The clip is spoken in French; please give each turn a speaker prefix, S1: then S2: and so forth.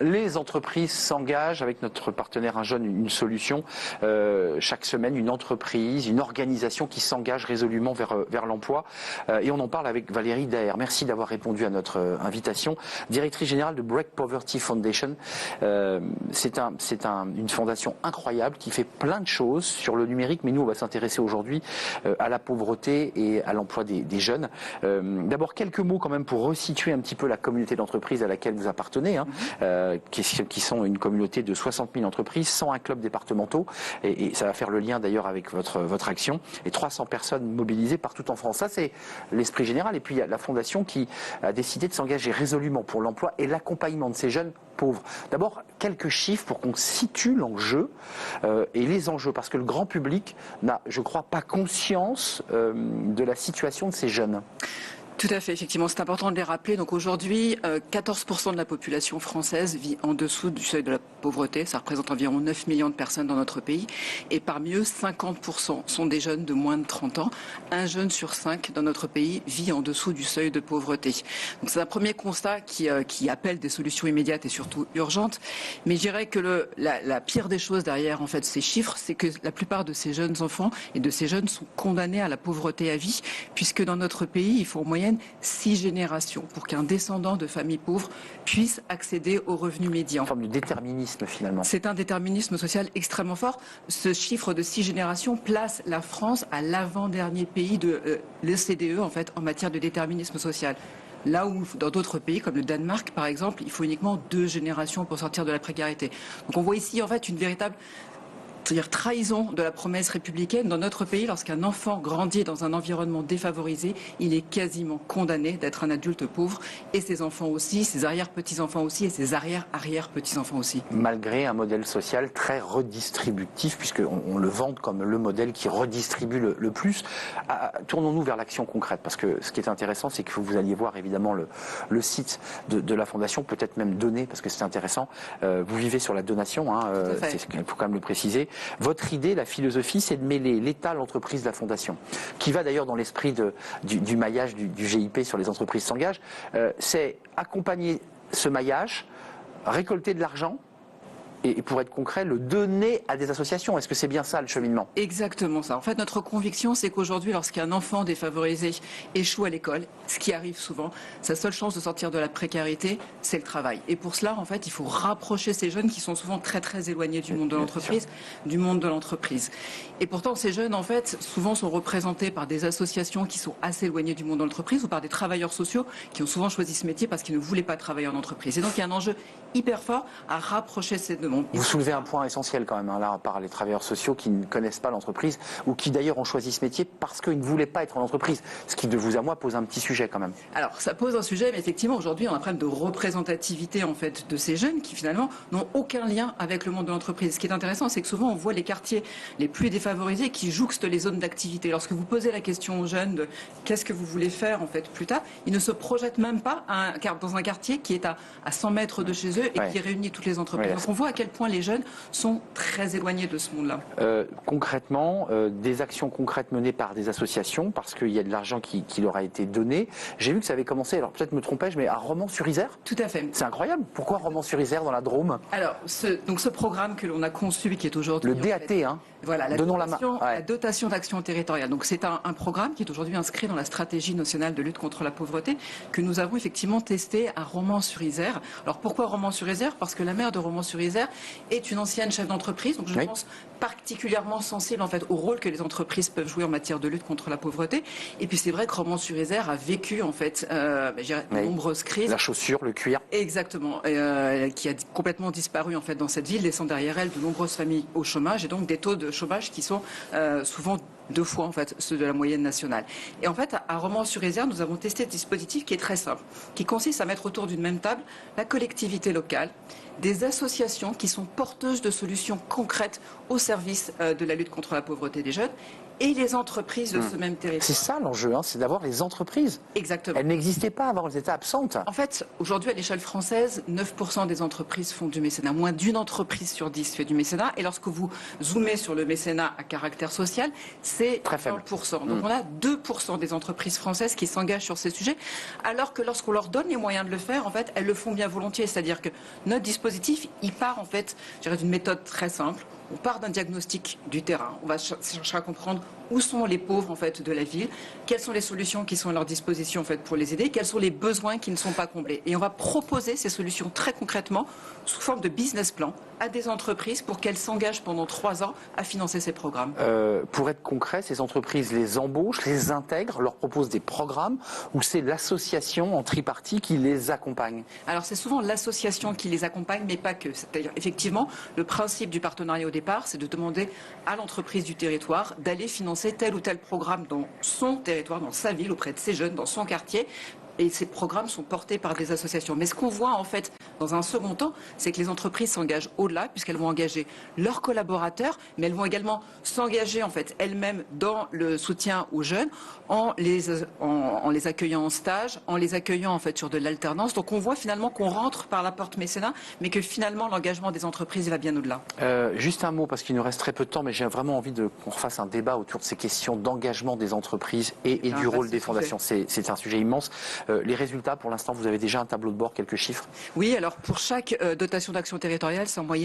S1: Les entreprises s'engagent avec notre partenaire Un Jeune, une solution. Chaque semaine, une entreprise, une organisation qui s'engage résolument vers l'emploi. Et on en parle avec Valérie Daher. Merci d'avoir répondu à notre invitation. Directrice générale de Break Poverty Foundation. C'est une fondation incroyable qui fait plein de choses sur le numérique. Mais nous, on va s'intéresser aujourd'hui à la pauvreté et à l'emploi des jeunes. D'abord, quelques mots quand même pour resituer un petit peu la communauté d'entreprise à laquelle vous appartenez. Qui sont une communauté de 60 000 entreprises, 101 clubs départementaux, et ça va faire le lien d'ailleurs avec votre action, et 300 personnes mobilisées partout en France. Ça, c'est l'esprit général. Et puis, il y a la Fondation qui a décidé de s'engager résolument pour l'emploi et l'accompagnement de ces jeunes pauvres. D'abord, quelques chiffres pour qu'on situe l'enjeu et les enjeux, parce que le grand public n'a, je crois, pas conscience de la situation de ces jeunes.
S2: Tout à fait, effectivement, c'est important de les rappeler. Donc aujourd'hui, 14% de la population française vit en dessous du seuil de la pauvreté. Ça représente environ 9 millions de personnes dans notre pays. Et parmi eux, 50% sont des jeunes de moins de 30 ans. Un jeune sur 5 dans notre pays vit en dessous du seuil de pauvreté. Donc c'est un premier constat qui appelle des solutions immédiates et surtout urgentes. Mais je dirais que la pire des choses derrière en fait ces chiffres, c'est que la plupart de ces jeunes enfants et de ces jeunes sont condamnés à la pauvreté à vie, puisque dans notre pays, il faut en moyenne 6 générations pour qu'un descendant de famille pauvre puisse accéder au revenu médian.
S1: Une forme de déterminisme finalement.
S2: C'est un déterminisme social extrêmement fort. Ce chiffre de 6 générations place la France à l'avant-dernier pays de l'OCDE en fait en matière de déterminisme social. Là où, dans d'autres pays, comme le Danemark, par exemple, il faut uniquement 2 générations pour sortir de la précarité. Donc on voit ici, en fait, une véritable trahison de la promesse républicaine. Dans notre pays, lorsqu'un enfant grandit dans un environnement défavorisé, il est quasiment condamné d'être un adulte pauvre. Et ses enfants aussi, ses arrière-petits-enfants aussi, et ses arrière-arrière-petits-enfants aussi.
S1: Malgré un modèle social très redistributif, puisqu'on le vante comme le modèle qui redistribue le plus. Tournons-nous vers l'action concrète, parce que ce qui est intéressant, c'est que vous alliez voir évidemment le site de la Fondation, peut-être même donner, parce que c'est intéressant. Vous vivez sur la donation, il faut quand même le préciser. Votre idée, la philosophie, c'est de mêler l'État, l'entreprise, la Fondation, qui va d'ailleurs dans l'esprit du maillage du GIP sur les entreprises s'engagent. C'est accompagner ce maillage, récolter de l'argent, et pour être concret, le donner à des associations. Est-ce que c'est bien ça le cheminement?
S2: Exactement ça. En fait, notre conviction, c'est qu'aujourd'hui, lorsqu'un enfant défavorisé échoue à l'école, ce qui arrive souvent, sa seule chance de sortir de la précarité, c'est le travail. Et pour cela, en fait, il faut rapprocher ces jeunes qui sont souvent très très éloignés du monde de l'entreprise, Et pourtant, ces jeunes, en fait, souvent sont représentés par des associations qui sont assez éloignées du monde de l'entreprise ou par des travailleurs sociaux qui ont souvent choisi ce métier parce qu'ils ne voulaient pas travailler en entreprise. Et donc, il y a un enjeu hyper fort à rapprocher ces deux mondes.
S1: Vous soulevez un point essentiel quand même, là, par les travailleurs sociaux qui ne connaissent pas l'entreprise ou qui d'ailleurs ont choisi ce métier parce qu'ils ne voulaient pas être en entreprise. Ce qui, de vous à moi, pose un petit sujet quand même.
S2: Alors, ça pose un sujet, mais effectivement, aujourd'hui, on a un problème de représentativité en fait de ces jeunes qui finalement n'ont aucun lien avec le monde de l'entreprise. Ce qui est intéressant, c'est que souvent, on voit les quartiers les plus défavorisés qui jouxtent les zones d'activité. Lorsque vous posez la question aux jeunes de qu'est-ce que vous voulez faire en fait plus tard, ils ne se projettent même pas dans un quartier qui est à 100 mètres de chez eux et qui réunit toutes les entreprises. Donc, on voit à quel point les jeunes sont très éloignés de ce monde-là.
S1: Concrètement, des actions concrètes menées par des associations, parce qu'il y a de l'argent qui leur a été donné. J'ai vu que ça avait commencé, alors peut-être me trompais-je, mais à Romans-sur-Isère.
S2: Tout à fait.
S1: C'est incroyable. Pourquoi Romans-sur-Isère dans la Drôme?
S2: Alors, ce programme que l'on a conçu et qui est aujourd'hui...
S1: Le DAT, fait,
S2: voilà, la dotation d'action territoriale. Donc c'est un programme qui est aujourd'hui inscrit dans la stratégie nationale de lutte contre la pauvreté que nous avons effectivement testé à Romans-sur-Isère. Alors pourquoi Romans-sur-Isère? Parce que la maire de Romans-sur-Isère est une ancienne chef d'entreprise, donc je pense particulièrement sensible en fait au rôle que les entreprises peuvent jouer en matière de lutte contre la pauvreté. Et puis c'est vrai que Romans-sur-Isère a vécu en fait de nombreuses crises.
S1: La chaussure, le cuir.
S2: Exactement, qui a complètement disparu en fait dans cette ville, laissant derrière elle de nombreuses familles au chômage et donc des taux de chômage qui sont souvent 2 fois en fait ceux de la moyenne nationale. Et en fait, à Romans-sur-Isère, nous avons testé un dispositif qui est très simple, qui consiste à mettre autour d'une même table la collectivité locale, des associations qui sont porteuses de solutions concrètes au service de la lutte contre la pauvreté des jeunes et les entreprises de ce même territoire.
S1: C'est ça l'enjeu, hein, c'est d'avoir les entreprises.
S2: Exactement.
S1: Elles n'existaient pas avant, elles étaient absentes.
S2: En fait, aujourd'hui, à l'échelle française, 9% des entreprises font du mécénat. Moins d'une entreprise sur 10 fait du mécénat. Et lorsque vous zoomez sur le mécénat à caractère social, c'est
S1: très faible.
S2: 1%. Donc on a 2% des entreprises françaises qui s'engagent sur ces sujets, alors que lorsqu'on leur donne les moyens de le faire, en fait, elles le font bien volontiers. C'est-à-dire que notre dispositif, il part en fait, je dirais, d'une méthode très simple. On part d'un diagnostic du terrain. On va chercher à comprendre où sont les pauvres en fait de la ville, quelles sont les solutions qui sont à leur disposition en fait pour les aider, quels sont les besoins qui ne sont pas comblés. Et on va proposer ces solutions très concrètement sous forme de business plan à des entreprises pour qu'elles s'engagent pendant 3 ans à financer ces programmes.
S1: Pour être concret, ces entreprises les embauchent, les intègrent, leur proposent des programmes, ou c'est l'association en tripartie qui les accompagne?
S2: Alors c'est souvent l'association qui les accompagne, mais pas que. C'est-à-dire effectivement, le principe du partenariat au départ, c'est de demander à l'entreprise du territoire d'aller financer tel ou tel programme dans son territoire, dans sa ville, auprès de ses jeunes, dans son quartier. Et ces programmes sont portés par des associations. Mais ce qu'on voit en fait dans un second temps, c'est que les entreprises s'engagent au-delà, puisqu'elles vont engager leurs collaborateurs, mais elles vont également s'engager en fait elles-mêmes dans le soutien aux jeunes, en les accueillant en stage, en les accueillant en fait sur de l'alternance. Donc on voit finalement qu'on rentre par la porte mécénat, mais que finalement l'engagement des entreprises va bien au-delà.
S1: Juste un mot, parce qu'il nous reste très peu de temps, mais j'ai vraiment envie qu'on refasse un débat autour de ces questions d'engagement des entreprises et du rôle des fondations. C'est un sujet immense. Les résultats, pour l'instant, vous avez déjà un tableau de bord, quelques chiffres?
S2: Oui, alors pour chaque dotation d'action territoriale, c'est en moyenne